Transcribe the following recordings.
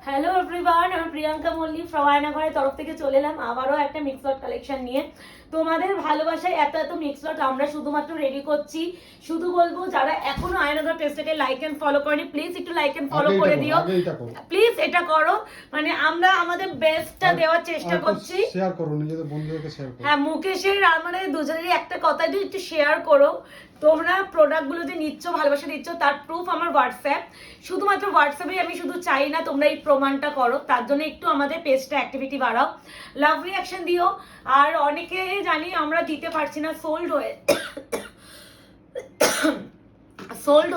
Hello everyone, আমি Priyanka Mallick from আয়নাঘরের তরফ থেকে চলে এলাম আবারও একটা মিক্স লট কালেকশন নিয়ে। তোমাদের ভালোবাসায় এত এত মিক্স লট আমরা শুধুমাত্র রেডি করছি। শুধু বলবো যারা এখনো আয়নাঘর পেজটাকে লাইক এন্ড ফলো করেনি, প্লিজ একটু লাইক এন্ড ফলো করে দিও, প্লিজ এটা করো। মানে আমরা আমাদের বেস্টটা দেওয়ার চেষ্টা করছি। শেয়ার করো, নিজেদের বন্ধুদেরকে শেয়ার করো। হ্যাঁ, মুকেশের আর মানে দুজনেরই একটা কথা, একটু শেয়ার করো। তোমরা প্রোডাক্টগুলো যে নিচ্ছ, ভালোবাসা দিচ্ছ, তার প্রুফ আমার হোয়াটসঅ্যাপ। শুধুমাত্র হোয়াটসঅ্যাপে আমি শুধু চাই না তোমরা এই প্রমাণটা করো, তার জন্য একটু আমাদের পেজটা অ্যাক্টিভিটি বাড়াও, লাভ রিয়াকশন দিও। আর অনেকে জানি আমরা দিতে পারছি না, সোল্ড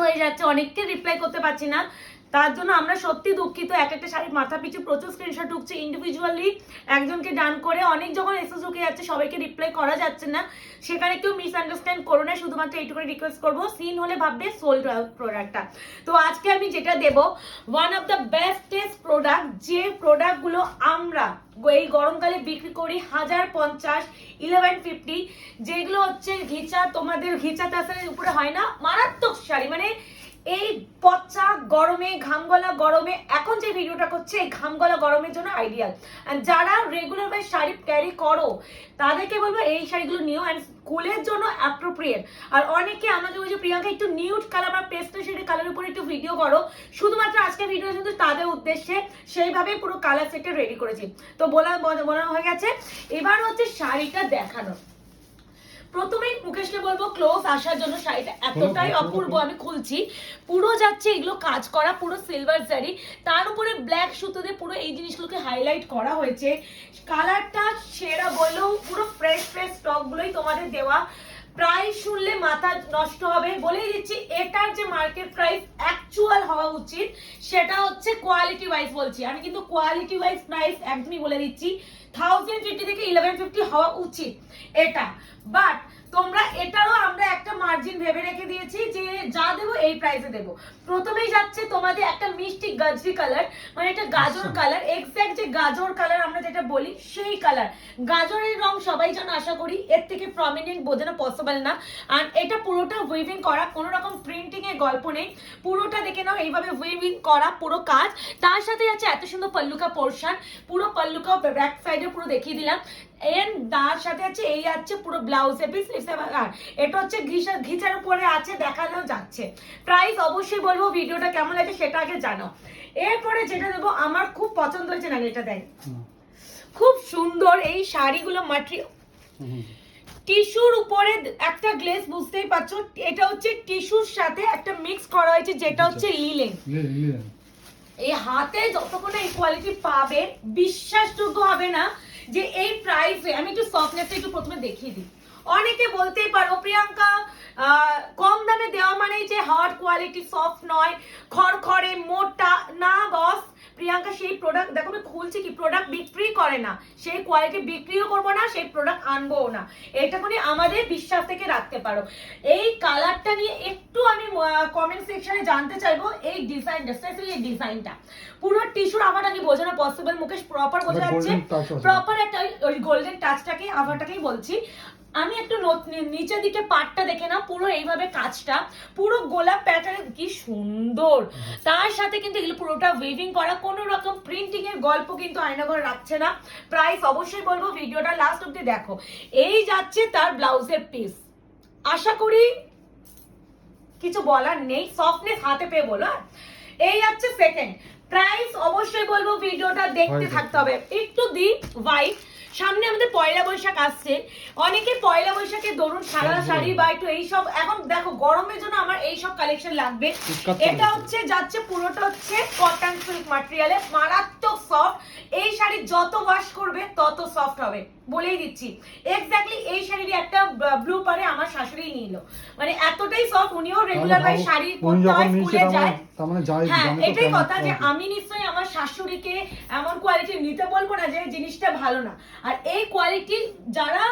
হয়ে যাচ্ছে, অনেককে রিপ্লাই করতে পারছি না, তার জন্য আমরা সত্যি দুঃখিত। এক একটা শাড়ির মাথা পিছু প্রচুর স্ক্রিনশট ঢুকছে ইন্ডিভিজুয়ালি, একজনকে ডান করে অনেক যখন এসএস ঢুকে যাচ্ছে, সবাইকে রিপ্লাই করা যাচ্ছে না। সেখানে কেউ মিসআন্ডারস্ট্যান্ড করো না, শুধুমাত্র এইটুকু রিকোয়েস্ট করবো, সিন হলে ভাববে সোল্ড প্রোডাক্টটা। তো আজকে আমি যেটা দেবো, one of the bestest product, যে প্রোডাক্টগুলো আমরা এই গরমকালে বিক্রি করি 1050, 1150, যেগুলো হচ্ছে ঘিচা, তোমাদের ঘিচা তাসারের উপরে হয় না, মারাত্মক শাড়ি। মানে এই পচা গরমে, ঘামগলা গরমে, এখন যে ভিডিওটা করছে এই ঘামগলা গরমের জন্য আইডিয়াল। যারা রেগুলার ভাবে শাড়ি ক্যারি করো তাদেরকে বলবো এই শাড়িগুলো নিও, অ্যান্ড স্কুলের জন্য অ্যাপ্রোপ্রিয়েট। আর অনেকে আমাকে বলছে প্রিয়াঙ্কা একটু নিউড কালার বা পেস্টেল শেডের কালারের উপরে একটু ভিডিও করো, শুধুমাত্র আজকের ভিডিও কিন্তু তাদের উদ্দেশ্যে সেইভাবে পুরো কালার সেটটা রেডি করেছি। তো বলা হয়ে গেছে, এবার হচ্ছে শাড়িটা দেখানো। প্রথমেই মুকেশকে বলবো ক্লোজ আসার জন্য। শাড়িটা এতটাই অপূর্ব, আমি খুলছি, পুরো যাচ্ছে এগুলো কাজ করা, পুরো সিলভার জারি, তার উপরে ব্ল্যাক সুতো দিয়ে পুরো এই জিনিসগুলোকে হাইলাইট করা হয়েছে। কালারটা সেরা বললেও পুরো ফ্রেশ স্টক গুলোই তোমাদের দেওয়া। প্রাইস শুনলে মাথা নষ্ট হবে, বলেই দিচ্ছি এটার যে মার্কেট প্রাইস অ্যাকচুয়াল হওয়া উচিত সেটা হচ্ছে কোয়ালিটি ওয়াইজ বলছি আমি, কিন্তু কোয়ালিটি ওয়াইজ প্রাইস একদমই বলে দিচ্ছি 1050 থেকে 1150 হওয়া উচিত এটা। বাট তোমরা এটারও আমরা একটা মার্জিন ভেবে রেখে দিয়েছি যে যা দেবো এই প্রাইসে দেবো। প্রথমেই যাচ্ছে তোমাদের একটা মিষ্টি গাজরি কালার, মানে একটা গাজর কালার, এক্স্যাক্ট যে গাজর কালার আমরা যেটা বলি সেই কালার। গাজরের রং সবাই জানো, আশা করি এর থেকে প্রমিনেন্ট বোঝানো পসিবল না। আর এটা পুরোটা উইভিং করা, কোনো রকম প্রিন্টিং এর গল্প নেই, পুরোটা দেখে নাও এইভাবে উইভিং করা পুরো কাজ। তার সাথে যাচ্ছে এত সুন্দর পাল্লুকা পোর্শন, পুরো পাল্লুকা ব্যাক সাইডে পুরো দেখিয়ে দিলাম। এন্ড তার সাথে আছে এই আছে পুরো ব্লাউজে পিস, আর এটা হচ্ছে ঘিচার উপরে আছে, দেখানো যাচ্ছে। প্রাইস অবশ্যই বলবো, ভিডিওটা কেমন লাগে সেটা আগে জানো। এরপরে যেটা দেবো আমার খুব পছন্দ হয়েছে, না এটা দেয় খুব সুন্দর এই শাড়িগুলো, মাটেরিয়াল টিস্যুর উপরে একটা গ্লেজ, বুঝতেই পারছো এটা হচ্ছে টিস্যুর সাথে একটা মিক্স করা হয়েছে, যেটা হচ্ছে লিলেন। এই হাতে যতক্ষণ এই কোয়ালিটি পাবে বিশ্বাসযোগ্য হবে না যে এই প্রাইসে। আমি একটু সফটনেসটা একটু প্রথমে দেখিয়ে দিই। অনেকে বলতেই পারো প্রিয়াঙ্কা কম দামে দেওয়া মানেই যে হার্ড কোয়ালিটি, সফট নয়, খড়খড়ে মোটা না। বস প্রিয়াঙ্কা সেই প্রোডাক্ট দেখো, আমি খুলছি কি, প্রোডাক্ট বিক্রি করে না, সেই কোয়ালিটি বিক্রিও করবো না, সেই প্রোডাক্ট আনবো না, এটা করে আমাদের বিশ্বাস থেকে রাখতে পারো। এই কালারটা নিয়ে একটু আমি কমেন্ট সেকশনে জানতে চাইবো, এই ডিজাইনটা, স্পেশালি এই ডিজাইনটা পুরো টিস্যুর আভাটা কি বোঝানো পসিবল? মুকেশ প্রপার বোঝা যাচ্ছে, প্রপার একটা ওই গোল্ডেন টাচটাকে, আভাটাকেই বলছি আমি। একটু নিচের দিকে পাটটা দেখে না, পুরো এইভাবে কাজটা পুরো গোলাপ প্যাটার্ন, কি সুন্দর। তার সাথে কিন্তু এগুলো পুরোটা উইভিং করা, কোনো রকম প্রিন্টিং এর গল্প কিন্তু আয়নাঘর রাখছে না। প্রাইস অবশ্যই বলবো, ভিডিওটা লাস্ট অব্দি দেখো। এই যাচ্ছে তার ব্লাউজের পিস, আশা করি কিছু বলার নেই, সফটনেস হাতে পেয়ে বলো। এই যাচ্ছে সেকেন্ড প্রাইস, অবশ্যই বলবো ভিডিওটা দেখতে থাকতে হবে। একটু ডিপ হোয়াইট, সামনে আমাদের পয়লা বৈশাখ আসছে, অনেকে পয়লা বৈশাখে ধরুন সারা শাড়ি বা একটু এইসব, এখন দেখো গরমের জন্য আমার এইসব কালেকশন লাগবে। এটা হচ্ছে যাচ্ছে পুরোটা হচ্ছে কটন সিল্ক ম্যাটেরিয়ালে, মারাত্মক সফট। এই শাড়ি যত ওয়াশ করবে তত সফট হবে, বলেই দিচ্ছি। এক্স্যাক্টলি এই শাড়ির একটা ব্লু পারে আমার শাশুড়ি নিল, মানে এতটাই সফট। উনিও রেগুলার ভাই শাড়ি পরতে হয়, স্কুলে যায়। হ্যাঁ, এটাই কথা যে আমি নিশ্চয়ই আমার শাশুড়িকে এমন কোয়ালিটি নিতে বলবো না যে জিনিসটা ভালো না। আর এই কোয়ালিটি যারা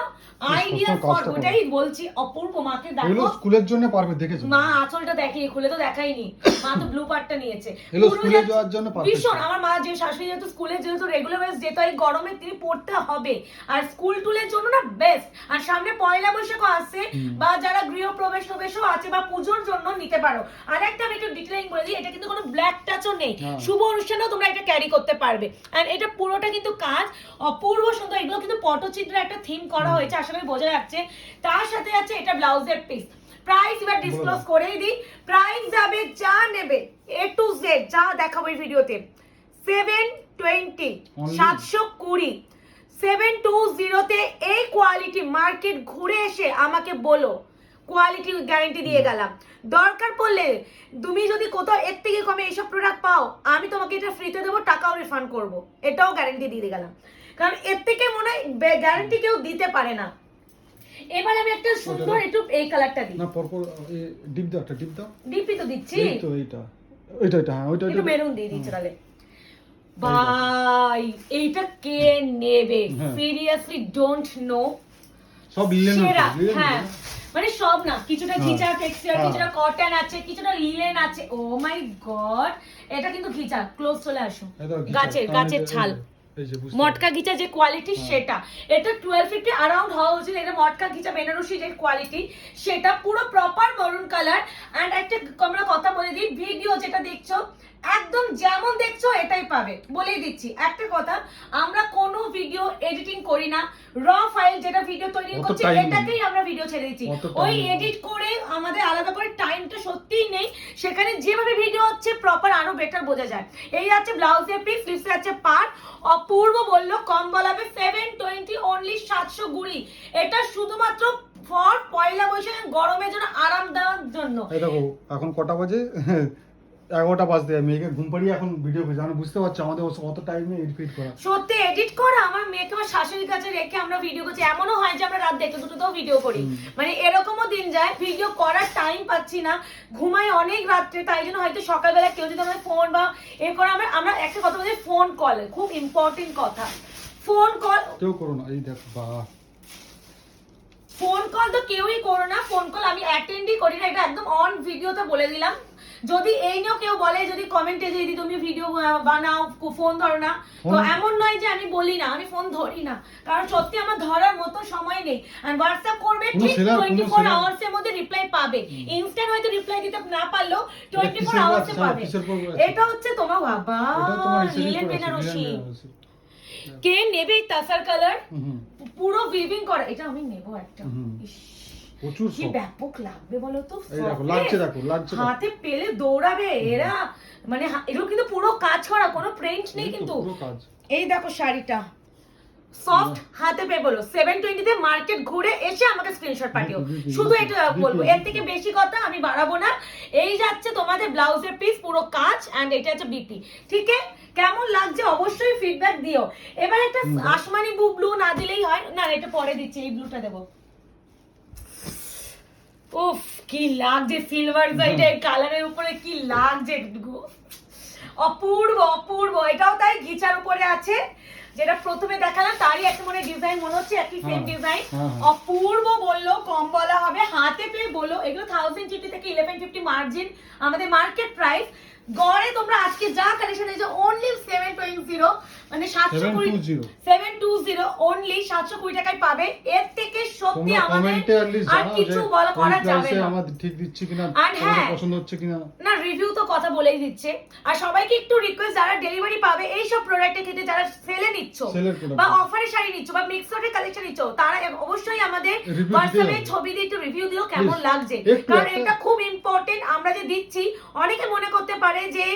আইডিয়া কাজটা করো। ওটাই বলছি, অপূর্ব মাকে এগুলো দেখো, স্কুলের জন্য পারফেক্ট, দেখেছো? মা আঁচলটা দেখেনি, খুলে তো দেখাইনি, মা তো ব্লু পার্টটা নিয়েছে। এগুলো পুরো স্কুলে যাচ্ছে- যাওয়ার জন্য পারফেক্ট। ভীষণ, আমার মা যে শাশুড়ি যেহেতু স্কুলে যেহেতু রেগুলার বেস যেত, এই গরমে তিনি পড়তে হবে, আর স্কুল টুলের জন্য না বেস্ট। আর সামনে পয়লা বৈশাখও আসছে, বা যারা গৃহপ্রবেশ প্রবেশও আছে বা পুজোর জন্য নিতে পারো। আর একটা আমি একটু ডিটেইলিং বলে দিই, এটা কিন্তু কোনো ব্ল্যাক টাচও নেই, হ্যাঁ। শুভ অনুষ্ঠানেও তোমরা এটা ক্যারি করতে পারবে। আর এটা পুরোটা কিন্তু কাজ অপূর্ব সুন্দর, এগুলো কিন্তু পটচিত্রের একটা থিম করা হয়েছে, আশা করি বোঝা যাচ্ছে। তার সাথে আছে এটা ব্লাউজের পিস। প্রাইস এবার ডিসক্লোজ করেই দিই, প্রাইস যাবে যা নেবে A to Z যা দেখাবো এই ভিডিওতে 720 Only? 720 720 তে এই কোয়ালিটি মার্কেট ঘুরে এসে আমাকে বলো, কোয়ালিটি গ্যারান্টি দিয়ে গেলাম। দরকার পড়লে তুমি যদি কোথাও এর থেকে কমে এইসব প্রোডাক্ট পাও, আমি তোমাকে এটা ফ্রিতে দেবো, টাকাও রিফান্ড করব, এটাও গ্যারান্টি দিয়ে গেলাম, কারণ এর থেকে মনে হয় গ্যারান্টি কেউ দিতে পারে না। এবার আমি একটা সুন্দর একটু এই কালারটা দিই, না পরপর ডিপ দাও, একটা ডিপ দাও। ডিপি তো দিচ্ছি, এই তো এইটা হ্যাঁ, ওইটা একটু মেরুন দিয়ে দিচ্ছি তাহলে। ভাই এইটা কে নেবে? হ্যাঁ। Seriously don't know. সব লিলেন সেরা, আছে, লিলেন হ্যাঁ, মানে সব না, কিছুটা হ্যাঁ। ঘিচা টেক্সচার, হ্যাঁ। কিছুটা কটন আছে, কিছুটা লিলেন আছে। ও মাই গড, এটা কিন্তু ঘিচা, ক্লোজ চলে আসো, গাছের ছাল, এই যে বুঝতে মটকা ঘিচা যে কোয়ালিটি হ্যাঁ। সেটা, এটা 1250 অ্যারাউন্ড হওয়া উচিত। এটা মটকা ঘিচা বেনারসি যে কোয়ালিটি সেটা পুরো প্রপার মরুন কালার। এন্ড একটা আমরা কথা বলে দিই, ভিডিও যেটা দেখছো একদম যেমন দেখছো এটাই পাবে, বলেই দিচ্ছি একটা কথা, আমরা কোনো ভিডিও এডিটিং করি না, র ফাইল যেটা ভিডিও তৈরি অত করছি time নেই। এটাকেই আমরা ভিডিও ছেড়ে দিচ্ছি, অত time ওই নেই। এডিট করে আমাদের আলাদা করে টাইমটা সত্যিই নেই, সেখানে যেভাবে ভিডিও হচ্ছে প্রপার আরো বেটার বোঝা যায়। এই আছে ব্লাউজের পিস, স্লিভসে আছে পার। অপূর্ব বলল কম বলাবে 720 অনলি 720, এটা শুধুমাত্র ফর পয়লা বৈশাখ গরমের জন্য, আরাম দেওয়ার জন্য। এই দেখো এখন কটা বাজে 11টা বাজতে, মেয়েকে ঘুম পাড়িয়ে এখন ভিডিও করছি, আমি বুঝতে পারছি আমাদের অত টাইমে এডিট করা। সত্যি এডিট করা, আমার মেয়েকে আমার শাশুড়ির কাছে রেখে আমরা ভিডিও করছি, এমনও হয় যে আমরা রাত দেখে দুটোতেও ভিডিও করি, মানে এরকমও দিন যায় ভিডিও করার টাইম পাচ্ছি না, ঘুমাই অনেক রাত্রে, তাই জন্য হয়তো সকালবেলা কেউ যদি আমার ফোন বা এ করে, আমরা একটা কথা বলছি, ফোন কল খুব ইম্পর্টেন্ট কথা, ফোন কল কেউ করো না। এই দেখো বাহ, ফোন কল তো কেউই করো না, ফোন কল আমি অ্যাটেন্ডই করি না, এটা একদম অন ভিডিওতে বলে দিলাম। যদি এই নিয়েও কেউ বলে, যদি কমেন্টে যে দিদি তুমি ভিডিও বানাও ফোন ধরো না, তো এমন নয় যে আমি বলি না, আমি ফোন ধরি না, কারণ সত্যি আমার ধরার মতো সময় নেই। আর হোয়াটসঅ্যাপ করবে ঠিক 24 আওয়ার্স এর মধ্যে রিপ্লাই পাবে, ইনস্ট্যান্ট হয়তো রিপ্লাই দিতে না পারলেও 24 আওয়ার্স এ পাবে। এটা হচ্ছে তোমার বাবা লিলেন বেনারসি, কে নেবে তাসার কালার পুরো উইভিং করা, এটা আমি নেব একটা। ইস, প্রচুর কি সব। ব্যাপক লাগবে বলো তো, এই দেখো লাগছে, দেখো লাগছে, হাতে পেলে দৌড়াবে এরা, মানে এগুলো কিন্তু পুরো কাজ করা, কোনো প্রিন্ট নেই কিন্তু। পুরো কাজ। এই দেখো শাড়িটা সফট, হাতে পেয়ে বলো 720 তে মার্কেট ঘুরে এসে আমাকে স্ক্রিনশট পাঠিও, শুধু এটা বলবো, এর থেকে বেশি কথা আমি বাড়াবো না। এই যাচ্ছে তোমাদের ব্লাউজের পিস পুরো কাজ, এন্ড এটা হচ্ছে বিপি, ঠিক আছে? কেমন লাগছে অবশ্যই ফিডব্যাক দিও। এবার একটা আসমানি ব্লু না দিলেই হয় না, এটা পরে দিচ্ছি, এই ব্লুটা দেবো। উফ কি লাগছে সিলভার সাইডের কালারের উপরে, কি লাগছে, অপূর্ব অপূর্ব। এটাও তাই ঘিচার উপরে আছে, যেটা প্রথমে দেখালাম তারই একটা মনে ডিজাইন মনে হচ্ছে, একই সেম ডিজাইন। অপূর্ব বললো, কম বলা হবে, হাতে পেয়ে বলো। এগুলো 1050 থেকে 1150 মার্জিন আমাদের মার্কেট প্রাইস। গড়ে তোমরা আজকে যা কালেকশন এসেছে অনলি 720, মানে 720 অনলি 720 টাকায় পাবে। এর থেকে সত্যি তোমরা আমাদের কমেন্টে at least আর জানাও কিছু যে বলা কোন করা যাবে প্রাইসে না। আমাদের ঠিক দিচ্ছে কিনা, আর হ্যাঁ, তোমাদের পছন্দ হচ্ছে কিনা। না রিভিউ তো কথা বলেই দিচ্ছে। আর সবাইকে একটু রিকোয়েস্ট, যারা ডেলিভারি পাবে এই সব প্রোডাক্টের ক্ষেত্রে, যারা সেলে নিচ্ছ বা অফারে শাড়ি নিচ্ছ বা মিক্সডের কালেকশন নিচ্ছ, তারা অবশ্যই আমাদের হোয়াটসঅ্যাপে ছবি দিয়ে একটু রিভিউ দিও কেমন লাগছে, কারণ এটা খুব ইম্পর্টেন্ট। আমরা যে দিচ্ছি, অনেকে মনে করতে পারে যে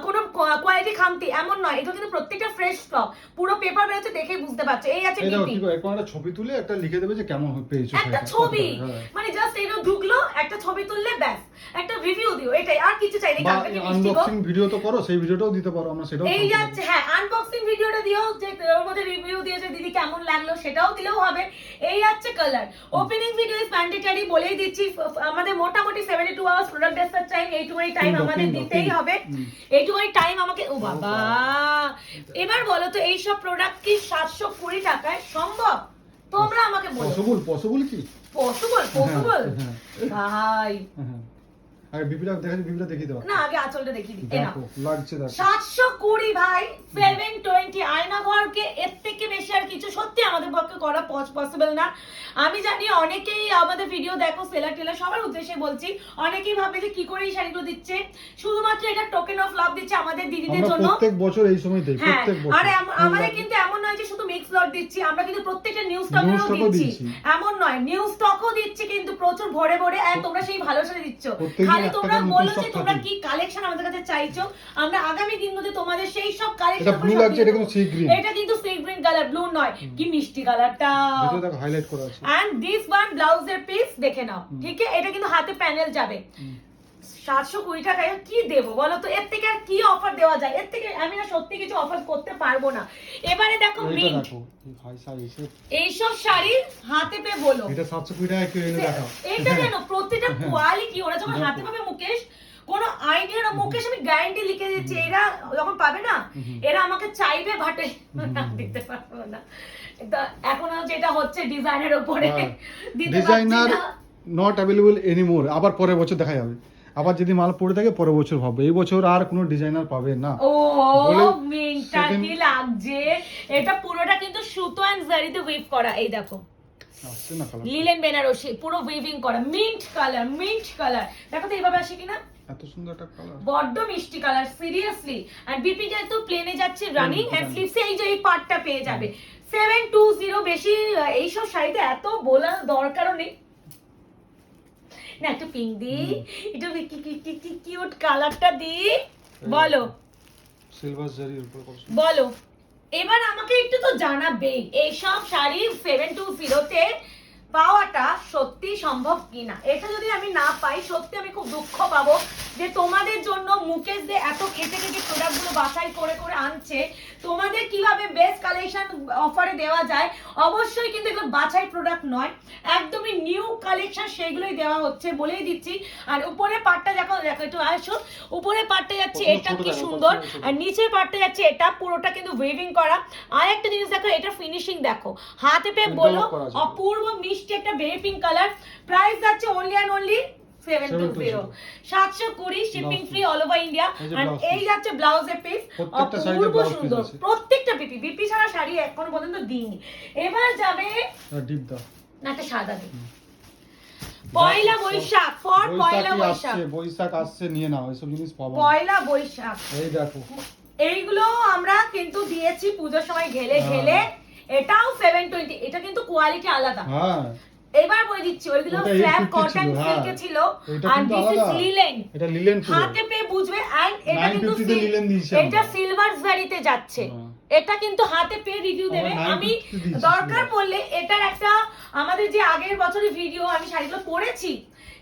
কোনো কোয়ালিটি খামতি, এমন নয়, এটা কিন্তু প্রত্যেকটা ফ্রেশ স্টক, পুরো পেপার বেরোচ্ছে দেখেই বুঝতে পারছো। এই আছে বিপি, একটা ছবি তুলে একটা লিখে দেবে যে কেমন পেয়েছো, একটা ছবি, মানে জাস্ট এটা ঢুকলো, একটা ছবি তুললে ব্যাস, একটা রিভিউ দিও, এটাই, আর কিছু চাই না। আনবক্সিং ভিডিও তো করো, সেই ভিডিওটাও দিতে পারো, আমরা সেটাও। এই যাচ্ছে, হ্যাঁ আনবক্সিং ভিডিওটা দিও, যে ওর মধ্যে রিভিউ দিয়েছে দিদি কেমন লাগলো সেটাও দিলেও হবে। এই যাচ্ছে colour. Opening video is mandatory, বলেই দিচ্ছি, আমাদের মোটামুটি 72 আওয়ার্স প্রোডাক্ট ডেসপাচ টাইম, এইটুকুনি টাইম আমাদের দিতেই হবে। হবে, এইটুকুনি টাইম আমাকে, ও বাবা। এবার বলো তো এইসব প্রোডাক্ট কি 720 টাকায় সম্ভব? তোমরা আমাকে বলো পসিবল কি? পসিবল ভাই। আগে বিবিটা দেখিয়ে দাও না, আগে আঁচলটা দেখিয়ে দিই। দেখো লাগছে, দেখো 720 ভাই, 720 আয়না ঘরকে এর থেকে বেশি আর কিছু সত্যি আমাদের পক্ষে করা পসিবল না। আমি জানি অনেকেই আমাদের ভিডিও দেখো, সেলার টেলার সবার উদ্দেশ্যে বলছি, অনেকেই ভাবে যে কি করে এই শাড়িগুলো দিচ্ছে, শুধুমাত্র এটা টোকেন অফ লাভ দিচ্ছে আমাদের দিদিদের জন্য। প্রত্যেক বছর এই সময় দেই, হ্যাঁ, প্রত্যেক বছর। আর আমাদের কিন্তু এমন নয় যে শুধু মিক্স লট দিচ্ছি, আমরা কিন্তু প্রত্যেকটা নিউজ স্টকও দিচ্ছি, এমন নয়, নিউজ স্টকও দিচ্ছি কিন্তু প্রচুর ভরে ভরে। আর তোমরা সেই ভালো শাড়ি দিচ্ছ, খালি তোমরা বলো যে তোমরা কি কালেকশন আমাদের কাছে চাইছো, আমরা আগামী দিনগুলোতে তোমাদের সেই সব কালেকশন। এটা ব্লু লাগছে, এটা কিন্তু সি গ্রিন, এটা কিন্তু সি গ্রিন কালার, ব্লু নয়, কি মিষ্টি কালারটা, এটা দেখো হাইলাইট করা আছে। এন্ড দিস ওয়ান ব্লাউজের পিস দেখে নাও, ঠিক আছে? এটা কিন্তু হাতে প্যানেল যাবে। 720 টাকায় কি দেবো বলো তো? এর থেকে আর কি অফার দেওয়া যায়? এর থেকে আমি না সত্যি কিছু অফার করতে পারবো না। এবারে দেখো মিন্ট, এইসব শাড়ি হাতে পেয়ে বলো এটা 720 টাকা কেউ এনে দেখাও। এটা কেন প্রত্যেকটা কোয়ালিটি ওরা যখন হাতে পাবে মুকেশ, কোনো আইডিয়া না মুকেশ, আমি গ্যারান্টি লিখে দিচ্ছি, এরা যখন পাবে না এরা আমাকে চাইবে ভাটে দিতে পারবো না। এখন যেটা হচ্ছে ডিজাইনের উপরে দিতে পারছি ডিজাইনার না, নট अवेलेबल এনিমোর। আবার পরের বছর দেখা যাবে, আবার যদি মাল পড়ে থাকে পরের বছর হবে, এই বছর আর কোনো ডিজাইনার পাবে না। ও মিন্টটা কি লাগছে, এটা পুরোটা কিন্তু সুতো এন্ড জারিতে উইভ করা, এই দেখো আসছে না কালার, লিলেন বেনারসি পুরো উইভিং করা, মিন্ট কালার দেখো তো এইভাবে আসে কিনা, এত সুন্দর একটা কালার, বড্ড মিষ্টি কালার সিরিয়াসলি। আর বিপি যেহেতু প্লেনে যাচ্ছে রানিং এন্ড স্লিভসে এই যে এই পার্টটা পেয়ে যাবে 720। বেশি এইসব শাড়িতে এত বলার দরকারও নেই না, একটু পিঙ্ক দি, একটু কি কিউট কালারটা দি, বলো সিলভার জারির উপর কত বলো। এবার আমাকে একটু তো জানাবে এইসব শাড়ি 720 তে পাওয়াটা সত্যি সম্ভব কিনা। এটা যদি আমি না পাই সত্যি আমি খুব দুঃখ পাবো যে তোমাদের জন্য মুকেশ যে এত কেটে কেটে প্রোডাক্টগুলো বাছাই করে করে আনছে, তোমাদের কিভাবে বেস্ট কালেকশন অফারে দেওয়া যায়। অবশ্যই কিন্তু এগুলো বাছাই প্রোডাক্ট নয়, একদমই নিউ কালেকশন, সেইগুলোই দেওয়া হচ্ছে বলেই দিচ্ছি। আর উপরে পাটটা দেখো একটু আসো, উপরে পাটটা যাচ্ছে এটা কি সুন্দর, আর নিচের পাটটা যাচ্ছে এটা পুরোটা কিন্তু ওয়েভিং করা। আর একটা জিনিস দেখো, এটা ফিনিশিং দেখো, হাতে পেয়ে বলো অপূর্ব মিষ্টি একটা বেবি পিঙ্ক কালার। প্রাইস যাচ্ছে only and only 720, 720 shipping free all over India. আর এই যাচ্ছে ব্লাউজের পিস, অপূর্ব সুন্দর প্রত্যেকটা বিপি ছাড়া শাড়ি এখনো পর্যন্ত দিইনি। এবার যাবে ডিপ দাও না, একটা সাদা দিই, পয়লা বৈশাখ, ফর পয়লা বৈশাখ, বৈশাখ আসছে, নিয়ে নাও এসব জিনিস পাবো পয়লা বৈশাখ। এই দেখো এইগুলো আমরা কিন্তু দিয়েছি পূজোর সময় ঘেলে ঘেলে, এটাও 720, এটা কিন্তু কোয়ালিটি আলাদা। হ্যাঁ এবার বলে দিচ্ছি, ওইগুলো ফ্ল্যাপ কটন সিল্কে ছিল, আর দিস ইজ লিলেন, এটা লিলেন পুরো হাতে পেয়ে বুঝবে। এন্ড এটা কিন্তু লিলেন দিয়েছে, এটা সিলভার জারিতে যাচ্ছে, এটা কিন্তু হাতে পেয়ে রিভিউ দেবে। আমি দরকার পড়লে এটার একটা আমাদের যে আগের বছরের ভিডিও আমি শাড়িগুলো পরেছি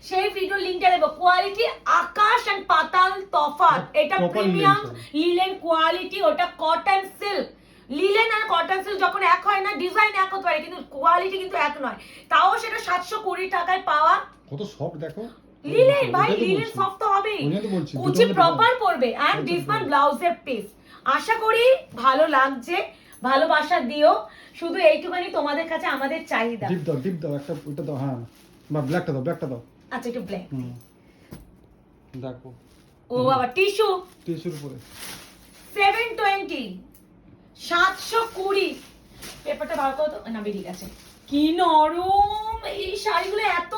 সেই ভিডিও লিংকটা দেব। কোয়ালিটি আকাশ এন্ড পাতাল তফাৎ, এটা প্রিমিয়াম লিলেন কোয়ালিটি, ওটা কটন সিল্ক। লিলেন আর কটন সিল্ক যখন এক হয় না, ডিজাইন এক হতে পারে কিন্তু কোয়ালিটি কিন্তু এক নয়, তাও সেটা 720 টাকায় পাওয়া। কত সফট দেখো লিলেন ভাই, লিলেন সফট তো হবেই, কুচি প্রপার পড়বে। এন্ড দিস ওয়ান ব্লাউজের পিস, আশা করি ভালো লাগছে, ভালোবাসা দিও, শুধু এইটুখানি তোমাদের কাছে আমাদের চাহিদা। ডিপ দাও একটা, ওটা দাও, হ্যাঁ বা ব্ল্যাকটা দাও। আচ্ছা একটু ব্ল্যাক দেখো, ও বাবা টিস্যুর উপরে 720, 720 পেপারটা বার করো তো, না বেরিয়ে গেছে। কি নরম এই শাড়িগুলো, এত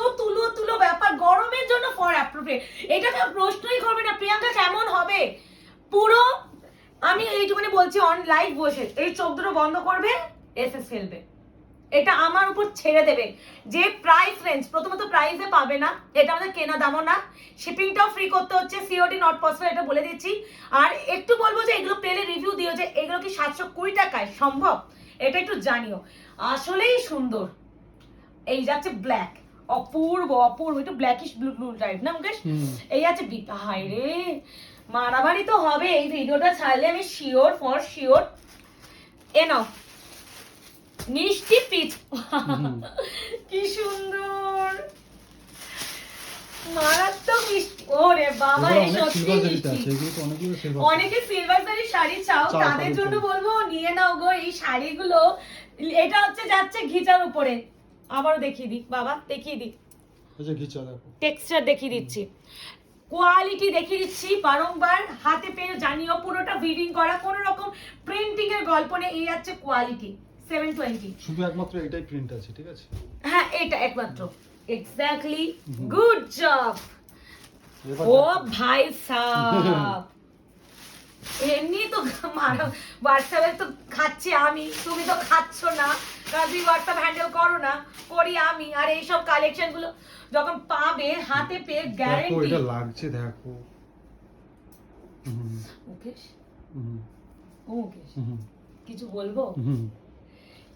তুলো ব্যাপার, গরমের জন্য ফর অ্যাপ্রোপ্রিয়েট। এটা তো প্রশ্নই করবে না প্রিয়াঙ্কা কেমন হবে। পুরো আমি এইটুকুনি বলছি, অন লাইভ বসে এই চোখ দুটো বন্ধ করবে, এসএস ফেলবে, এটা আমার উপর ছেড়ে দেবে। যে প্রাইস রেঞ্জ, প্রথমত প্রাইসে পাবে না, এটা আমাদের কেনা দামও না, শিপিংটাও ফ্রি করতে হচ্ছে, সিওডি নট পসিবল, এটা বলে দিচ্ছি। আর একটু বলবো যে এগুলো পেলে রিভিউ দিও যে এগুলো কি 720 টাকায় সম্ভব, এটা একটু জানিও। আসলেই সুন্দর। এই যাচ্ছে ব্ল্যাক, অপূর্ব একটু ব্ল্যাকিশ ব্লু টাইপ না মুকেশ। এই আছে বিপা, হাই রে মারামারি তো হবে এই ভিডিওটা ছাড়লে, আমি শিওর ফর শিওর। এ নাও মিষ্টি পিচ, কি সুন্দর। মারাত্মক মিষ্টি। ওরে বাবা, এগুলো এই অনেক সত্যি সিলভার জারিতে মিষ্টি। আছে, এগুলো তো অনেকগুলো সিলভার। অনেকে সিলভার জারি শাড়ি চাও, চাও, তাদের তাদের জন্য জন্য। বলবো নিয়ে নাও গো এই শাড়িগুলো। এটা হচ্ছে যাচ্ছে ঘিচার উপরে। আবারও দেখিয়ে দিই বাবা, দেখিয়ে দিই, এই যে ঘিচা দেখো। টেক্সচার দেখিয়ে দিচ্ছি, কোয়ালিটি দেখিয়ে দিচ্ছি বারংবার। হাতে পেয়ে জানিও পুরোটা উইভিং করা, কোনো রকম প্রিন্টিং এর গল্প নেই। এই হচ্ছে কোয়ালিটি 720। শুধু একমাত্র এটাই প্রিন্ট আছে, ঠিক আছে? হ্যাঁ, এটা একমাত্র। Exactly, good job. এবার ও দেখো। ভাই সাব, এমনি তো মারা হোয়াটসঅ্যাপে তো খাচ্ছি আমি, তুমি তো খাচ্ছ না, কারণ তুমি হোয়াটসঅ্যাপ হ্যান্ডেল করো না, করি আমি। আর এইসব কালেকশন গুলো যখন পাবে হাতে পেয়ে দেখো গ্যারান্টি। এটা লাগছে দেখো। হুম, মুকেশ, হুম, ও মুকেশ, হুম, কিছু বলবো? হুম।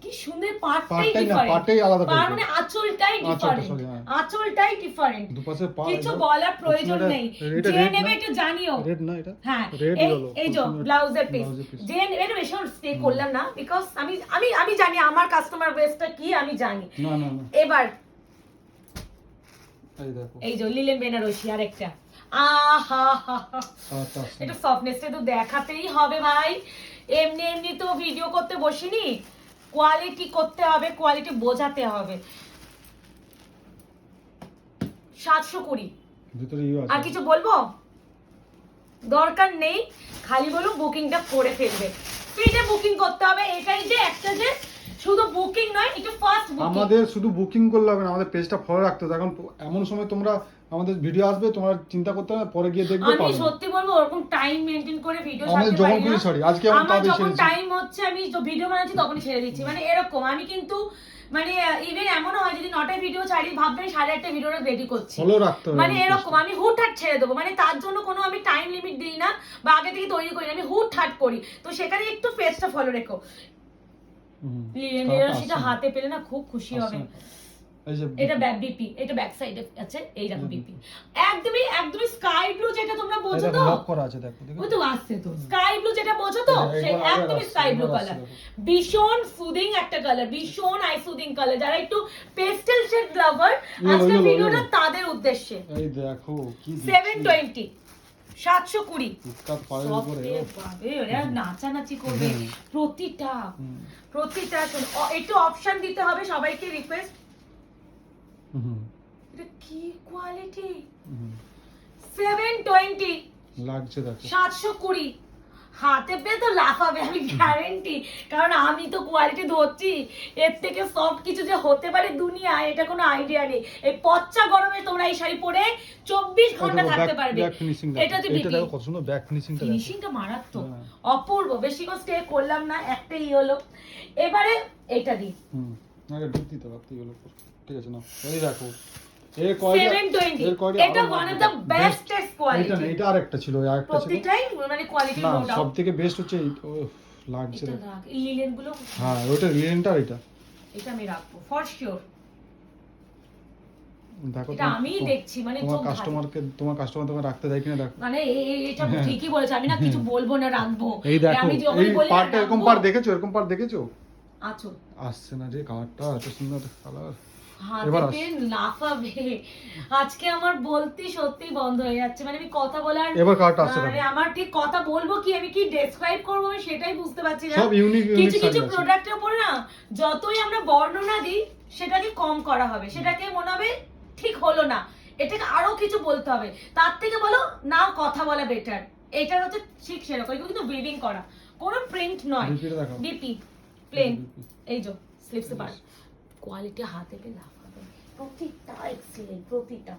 কি সুন্দর, পাটটাই পাটটাই না, ডিফারেন্ট। পাটটাই আলাদা পার টাইপের। মানে আঁচলটাই আঁচলটা, ডিফারেন্ট, sorry, হ্যাঁ। আঁচলটাই ডিফারেন্ট। দুপাশে পা, কিছু এটা- বলার প্রয়োজন এটা- নেই, এটা যে red নেবে না? একটু জানিও। রেড না এটা? হ্যাঁ, red এই yellow, এই যে খুব সুন্দর। ব্লাউজের পিস, ব্লাউজের piece। যে এটা বেশি স্টে করলাম না, বিকজ আমি আমি আমি জানি আমার কাস্টমার বেসটা কি, আমি জানি। না না না, এবার এই দেখো। এই যে লিলেন বেনারসি আরেকটা, আহা হা হা, আচ্ছা, আচ্ছা। এটা সফটনেসটা তো দেখাতেই হবে ভাই। এমনি এমনি তো ভিডিও করতে বসিনি, কোয়ালিটি করতে হবে, কোয়ালিটি বোঝাতে হবে। 720। ভিতরে ইউ আছে। আর কিছু বলবো দরকার নেই, খালি বলুন বুকিংটা করে ফেলবে। ফ্রিতে বুকিং করতে হবে, এটাই যে একটা যে শুধু বুকিং নয়, এটা ফার্স্ট বুকিং। আমাদের শুধু বুকিং করলে হবে না, আমাদের পেজটা ফলো রাখতে হবে। এখন এমন সময় তোমরা আমাদের ভিডিও আসবে, তোমরা চিন্তা করতে হবে না, পরে গিয়ে দেখবে আমি পাবে না। সত্যি বলবো ওরকম টাইম মেইনটেইন করে ভিডিও আমাদের ছাড়তে যখন পারি খুশি না। সরি, আজকে আমি আমার তাদের যখন ছেড়েছি। টাইম হচ্ছে আমি তো ভিডিও বানাচ্ছি তখনই ছেড়ে দিচ্ছি, মানে এরকম। আমি কিন্তু মানে ইভেন এমনও হয় যদি 9টায় ভিডিও ছাড়ি, ভাববে 8:30 ভিডিওটা রেডি করছি, ফলো রাখতে হবে মানে আমাদের এরকম। আমি হুটহাট ছেড়ে দেবো, মানে তার জন্য কোনো আমি টাইম লিমিট দিই না বা আগে থেকে তৈরি করি না, আমি হুটহাট করি। তো সেখানে একটু পেজটা ফলো রেখো। হুম। লিলেন কালারটা বেনারসিটা আসছে না। হাতে পেলে না খুব খুশি আসছে হবে। না। এই যে এটা ব্যাক বিপি, এটা ব্যাক সাইডে আছে, এই দেখো বিপি। একদমই একদমই স্কাই ব্লু যেটা তোমরা এই বোঝো দেখো তো, লক করা আছে, দেখো দেখো। ওই তো আসছে তো স্কাই ব্লু যেটা বোঝো তো, এই যে সেই এবার একদমই আসছে, স্কাই ব্লু এবার কালার। আসছে, ভীষণ সুদিং একটা কালার, ভীষণ আই সুদিং কালার। যারা একটু পেস্টেল শেড লাভার, ইয়েলো, আজকে ইয়েলো, ভিডিওটা ইয়েলো। তাদের উদ্দেশ্যে। এই দেখো কি 720, 720। উৎকাত পাড়ের উপরে। সবচেয়ে বাবে ওরা নাচানাচি করবে হুম। প্রতিটা হুম, প্রতিটা। শোনো, একটু অপশন দিতে হবে সবাইকে, রিকোয়েস্ট। হুম, এটা কি কোয়ালিটি, হুম। 720, লাগছে দেখো। 720। হাতে পেয়ে তো লাফাবে, আমি গ্যারেন্টি, কারণ আমি তো কোয়ালিটি ধরছি। এর থেকে সফট কিছু যে হতে পারে দুনিয়ায়, এটা কোনো আইডিয়া নেই। এই পচ্চা গরমে তোমরা এই শাড়ি পরে 24 ঘন্টা থাকতে পারবে। ব্যাক ফিনিশিং এটা তো এটা দেখো কত সুন্দর ব্যাক ফিনিশিংটা দেখো। ফিনিশিংটা মারাত্মক, হ্যাঁ। অপূর্ব। বেশিক্ষণ স্টে করলাম না, একটাই হলো। এবারে এটা দিই হুম, আগে ডিপ দিতে পারতি হলো। ঠিক আছে না, এই দেখো এর কয়টা, 720, এর কয়টা এটা আরো ওয়ান অফ লাগবে। দ্য বেস্টেস্ট এটা কোয়ালিটি। না, এটা আরেকটা ছিল, এই আরেকটা ছিল। প্রতিটাই মানে কোয়ালিটি না, নো ডাউট। সবথেকে বেস্ট হচ্ছে এই, ওহ, লাগছে এটা দেখো। রাখ, এই লিলেন গুলো, হ্যাঁ, ওটা রিয়েনটা এটা। এটা আমি রাখবো ফর শিওর। দেখো এটা আমি দেখছি, মানে তোমার চোখ কাস্টমারকে, তোমার কাস্টমার তোমাকে রাখতে দেয় কিনা দেখো। মানে এটা ঠিকই বলেছে, আমি না কিছু বলবো না, রাখবো। এই দেখো, আমি যখনই এই বলি না, পার্টটা এরকম রাখবো। পার্ট দেখেছো, এরকম পার্ট দেখেছো? আছো আসছে না রে কালারটা, এত সুন্দর কালার। হাতে এবার পেয়ে লাফাবে। আজকে আমার বলতে সত্যি বন্ধ হয়ে যাচ্ছে, মানে আমি কথা বলার, এবার কালারটা আসছে মানে দেখো। আমার ঠিক কথা বলবো কি, আমি কি ডেসক্রাইব করবো আমি সেটাই বুঝতে পারছি না। সব ইউনিক ইউনিক কিছু শাড়ি কিছু আছে। প্রোডাক্টের উপরে না যতই আমরা বর্ণনা দিই, সেটাকে কম করা হবে, সেটাকে মনে হবে ঠিক হলো না, এটাকে আরো কিছু বলতে হবে। তার থেকে বলো না কথা বলা বেটার। এটা হচ্ছে ঠিক সেরকম, এগুলো কিন্তু উইভিং করা, কোনো প্রিন্ট নয়। বিপিটা দেখো। BP plane, BP. এই যে স্লিপস পার, কোয়ালিটি হাতে পেয়ে লাফাবে। প্রতিটা এক্সিলেন্ট, প্রতিটা।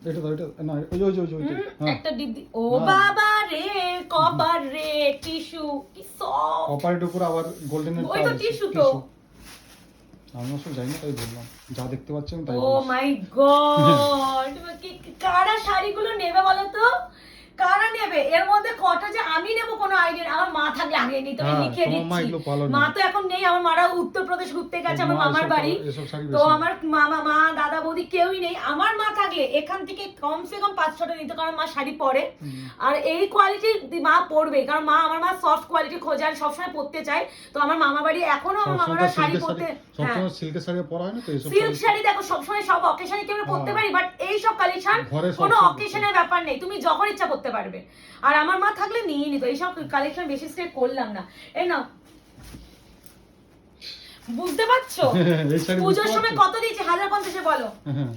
এটা দাও, এটা না, ওই যে ওই যে ওই যে ওইটা। হ্যাঁ, একটা দিদি, ও হ্যাঁ। বাবা রে, কপার রে, টিস্যু কি সফট। কপারের উপর আবার গোল্ডেনের ওই তো tissue তো। আমি আসলে জানি না, তাই বললাম, যা দেখতে পাচ্ছি আমি তাই ও বলছি। মাই গড, কারা শাড়িগুলো নেবে বলো তো, কারা নেবে এর মধ্যে কটা যে আমি নেব কোনো আইডিয়া, আমার মা থাকলে আমি নিতে হ্যাঁ, লিখে তোমার মা দিচ্ছি। এগুলো পালন মা তো এখন নেই, আমার মারা উত্তরপ্রদেশ ঘুরতে গেছে, আমার মা মামার এসব বাড়ি। এসব শাড়ি তো বেশি। আমার মা দাদা বৌদি কেউই নেই। আমার মা থাকলে এখান থেকে কমসে কম 5-6টা নিতে, কারণ মা শাড়ি পরে আর এই কোয়ালিটির মা পরবে, কারণ আমার মা সফট কোয়ালিটি খোঁজে আর সবসময় পরতে চায়। তো আমার মামা বাড়ি এখনো আমার মামারা শাড়ি পরতে, সবসময় সিল্কের শাড়ি পরা হয় না তো, এইসব সিল্ক শাড়ি দেখো সবসময় সব অকেশনে কেউ পরতে পারি, বাট এই সব কালেকশন ঘরে সব কোনো সব অকেশনের ব্যাপার নেই, তুমি যখন ইচ্ছা করতে পারবে। আর আমার মা থাকলে নিয়ে নিত, এইসব কালেকশন বেশি স্টে করলাম না। এই নাও, বুঝতে পারছো এই শাড়ি পুজোর বুঝতে সময় পারছো? কত দিয়েছি, 1050-এ বলো। হ্যাঁ,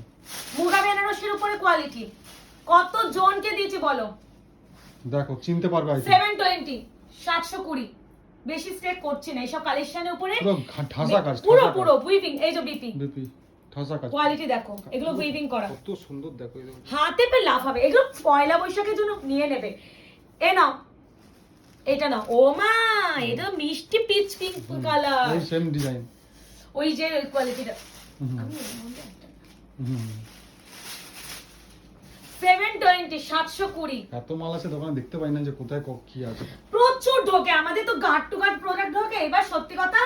মুগা বেনারসির উপরে কোয়ালিটি কত জনকে দিয়েছি বলো। দেখো চিনতে পারবে আইটেম। 720 720, বেশি স্টে করছি না এইসব কালেকশনের উপরে। পুরো ঠাসা কাজ, পুরো ঠাসা পুরো উইভিং, এই যে বিপি বিপি ঠাসা কাজ। কোয়ালিটি দেখো, এগুলো উইভিং করা, কত সুন্দর দেখো এই দেখো। হাতে পে লাভ হবে। এগুলো পয়লা বৈশাখের জন্য নিয়ে নেবে। এ নাও, এটা নাও। ও মা, এটা মিষ্টি পিচ পিঙ্ক কালার, এই সেম ডিজাইন। ওই যে কোয়ালিটিটা। হুম। আমি এর মধ্যে একটা হুম। 720 720। এত মাল আছে দোকানে, দেখতে পাই না যে কোথায় কি আছে। প্রচুর ঢোকে আমাদের তো, গার্ড টু গার্ড প্রোডাক্ট ঢোকে। এবার সত্যি কথা,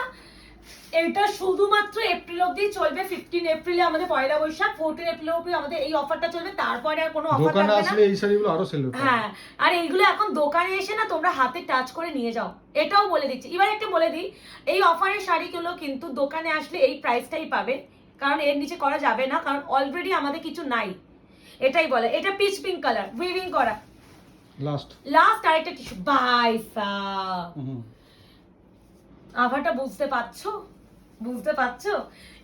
এটা শুধুমাত্র এপ্রিল অবধি চলবে। 15 এপ্রিলে আমাদের পয়লা বৈশাখ, 14 এপ্রিল অবধি আমাদের এই অফারটা চলবে, তারপরে আর কোনো অফার দোকানে থাকবে আসলে না। এই শাড়িগুলো আরো সেল হবে। হ্যাঁ, আর এইগুলো এখন দোকানে এসে না তোমরা হাতে টাচ করে নিয়ে যাও, এটাও বলে দিচ্ছি। এবার একটা বলে দিই, এই অফারের শাড়িগুলো কিন্তু দোকানে আসলে এই প্রাইসটাই পাবে, কারণ এর নিচে করা যাবে না, কারণ অলরেডি আমাদের কিছু নাই। এটাই বলে। এটা পিচ পিঙ্ক কালার, উইভিং করা। লাস্ট আরেকটা টিস্যু বাইসা। আভাটা বুঝতে পারছো? বুঝতে পারছো?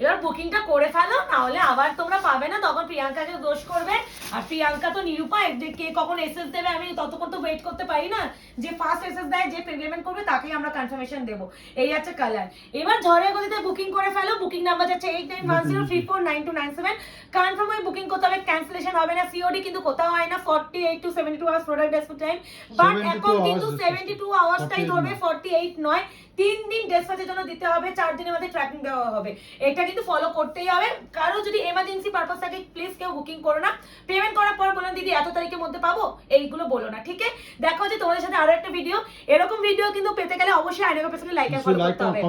এবার বুকিংটা করে ফেলো, না হলে আবার তোমরা পাবে না, তখন প্রিয়াঙ্কাকে দোষ করবে। আর প্রিয়াঙ্কা তো নিরুপায়, কে কখন এসএস দেবে আমি ততক্ষণ তো ওয়েট করতে পারি না। যে ফার্স্ট এসএস দেয়, যে পেমেন্ট করবে তাকেই আমরা কনফার্মেশন দেবো। এই আছে কালার। এবার ঝড়ের গতিতে বুকিং করে ফেলো। বুকিং নাম্বার যাচ্ছে 8910349297। কনফার্ম হয়ে বুকিং করতে হবে, ক্যান্সেলেশন হবে না। সিওডি কিন্তু কোথাও হয় না। 48 to 72 hours product despatch time, but এখন কিন্তু 72 আওয়ার্সটাই ধরবে, 48 নয়। 3 দিন ডেসপেচের জন্য দিতে হবে, 4 দিনের মধ্যে ট্র্যাকিং দেওয়া হবে। এটা কিন্তু ফলো করতেই হবে। কারো যদি এমার্জেন্সি পারপাস থাকে, প্লিজ কেউ বুকিং করো না। পেমেন্ট করার পর বলেন দিদি এত তারিখের মধ্যে পাবো, এইগুলো বলো না, ঠিক আছে? দেখা হচ্ছে তোমাদের সাথে আরো একটা ভিডিও। এরকম ভিডিও কিন্তু পেতে গেলে অবশ্যই আইনাগো পেছনে লাইক আর ফলো করতে হবে।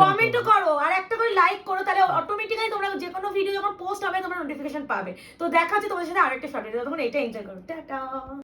কমেন্টও করো, আর একটা করে লাইক করো, তাহলে অটোমেটিক্যালি তোমরা যে কোনো ভিডিও যখন পোস্ট হবে তোমরা নোটিফিকেশন পাবে। তো দেখা হচ্ছে তোমাদের সাথে আরেকটা শর্ট ভিডিও, তখন এটা এনজয় করো। টাটা।